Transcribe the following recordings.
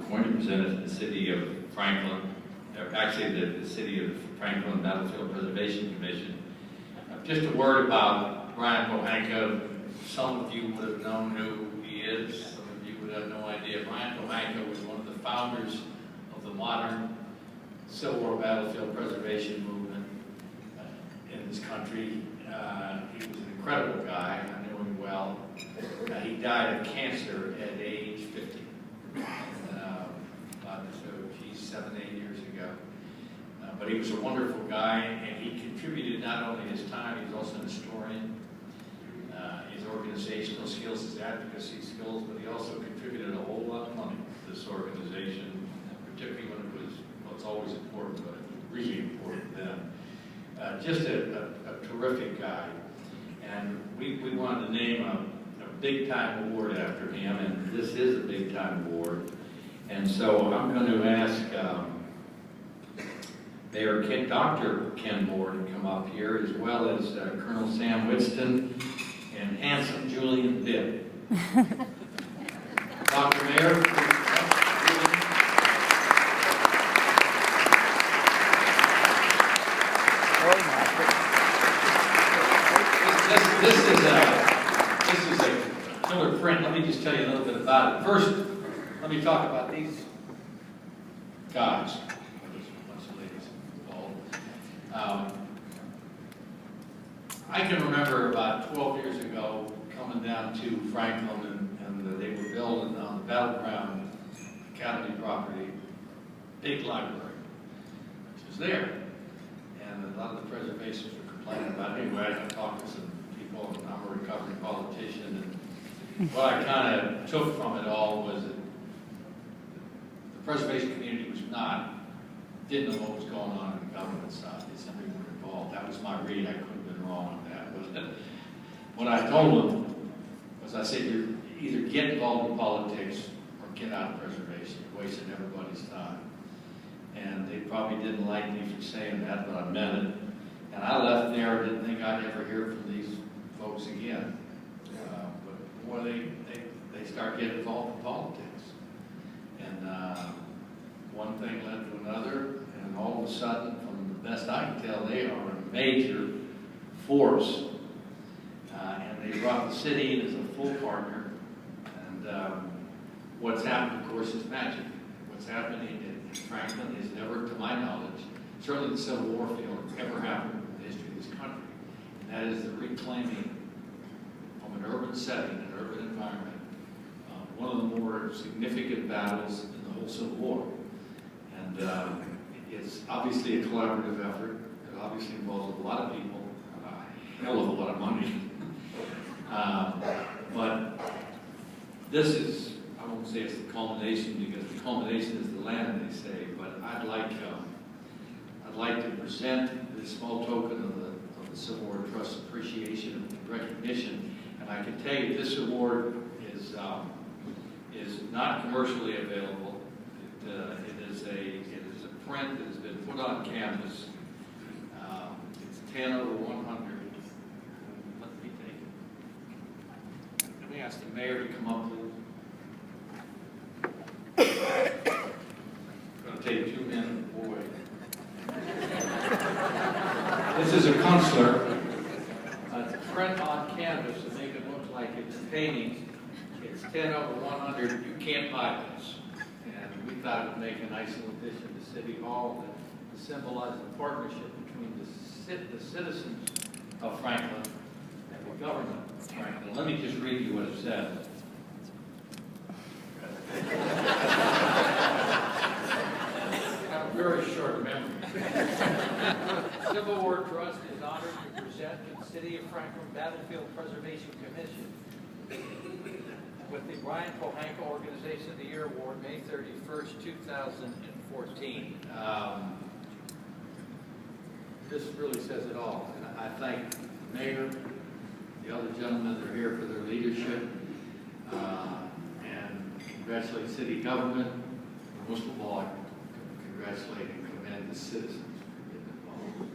going to present it to the city of Franklin, actually the city of Franklin Battlefield Preservation Commission. Just a word about Brian Pohanka. Some of you would have known who he is. Some of you would have no idea. Brian Pohanka was one of the founders of the modern Civil War battlefield preservation movement in this country. He was an incredible guy. I knew him well. He died of cancer at age 50. So 7, 8 years ago. But he was a wonderful guy, and he contributed not only his time, he was also an historian. His organizational skills, his advocacy skills, but he also contributed a whole lot of money to this organization, particularly when it was, well, it's always important, but it was really important then. Just a terrific guy. And we wanted to name a big-time award after him, and this is a big-time award. And so I'm going to ask Dr. Ken Moore to come up here, as well as Colonel Sam Whitson and handsome Julian Bibb. Dr. Mayor, this is a killer print. Let me just tell you a little bit about it. First, let me talk about these guys. I can remember about 12 years ago coming down to Franklin, and they were building on the Battleground Academy property, big library, which was there. And a lot of the preservationists were complaining about it. Anyway, I talked to some people, and I'm a recovering politician, and what I kind of took from it all was that the preservation community didn't know what was going on in the government side. They simply weren't involved. That was my read. I couldn't have been wrong on that. But what I told them was, I said, you either get involved in politics or get out of preservation. You're wasting everybody's time. And they probably didn't like me for saying that, but I meant it. And I left there, didn't think I'd ever hear from these folks again. But boy, they start getting involved in politics. And one thing led to another, and all of a sudden, from the best I can tell, they are a major force. And they brought the city in as a full partner. And what's happened, of course, is magic. What's happening in Franklin is never, to my knowledge, certainly the Civil War field, ever happened in the history of this country. And that is the reclaiming from an urban setting, an urban environment, one of the more significant battles in the whole Civil War. And it's obviously a collaborative effort. It obviously involves a lot of people, a hell of a lot of money. But this is, I won't say it's the culmination, because the culmination is the land, they say, but I'd like to present this small token of the Civil War Trust appreciation and recognition. And I can tell you this award is not commercially available. It is a print that has been put on canvas. It's 10 over 100. Let me take it. Let me ask the mayor to come up, please. It's going to take 2 minutes, boy. This is a consular. It's a print on canvas to make it look like it's a painting. It's 10 over 100. You can't buy this. And we thought it would make a nice little addition to City Hall to symbolize the partnership between the citizens of Franklin and the government of Franklin. Let me just read you what it says. I have a very short memory. Civil War Trust is honored to present to the City of Franklin Battlefield Preservation Commission with the Brian Pohanka Organization of the Year Award, May 31st, 2014. This really says it all. And I thank the mayor, the other gentlemen that are here for their leadership, and congratulate city government. Most of all, I congratulate and commend the citizens for getting involved.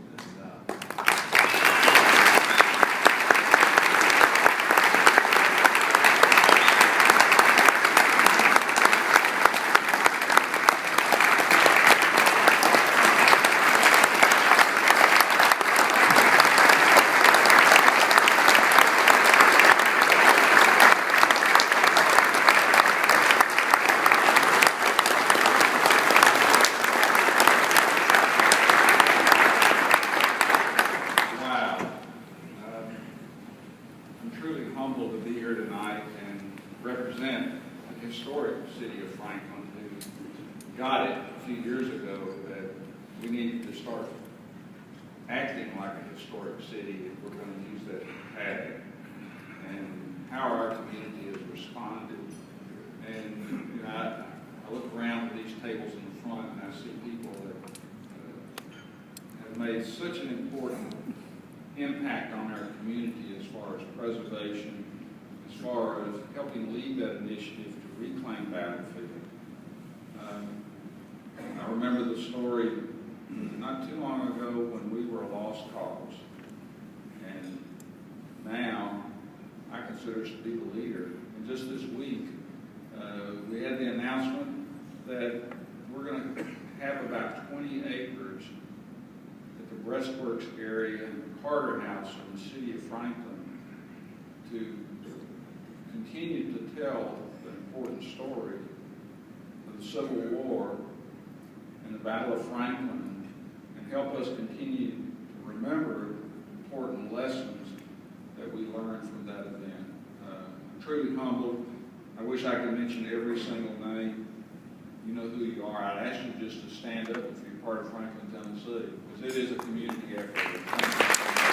city of Franklin who got it a few years ago that we needed to start acting like a historic city if we're going to use that tag, and how our community has responded. And you know, I look around at these tables in the front and I see people that have made such an important impact on our community as far as preservation, as far as helping lead that initiative to reclaim Battlefield. I remember the story not too long ago when we were a lost cause, and now I consider us to be the leader. And just this week, we had the announcement that we're going to have about 20 acres at the breastworks area in the Carter House in the city of Franklin to continue to tell the important story of the Civil War and the Battle of Franklin, and help us continue to remember important lessons that we learned from that event. I'm truly humbled. I wish I could mention every single name. You know who you are. I'd ask you just to stand up if you're part of Franklin, Tennessee, because it is a community effort.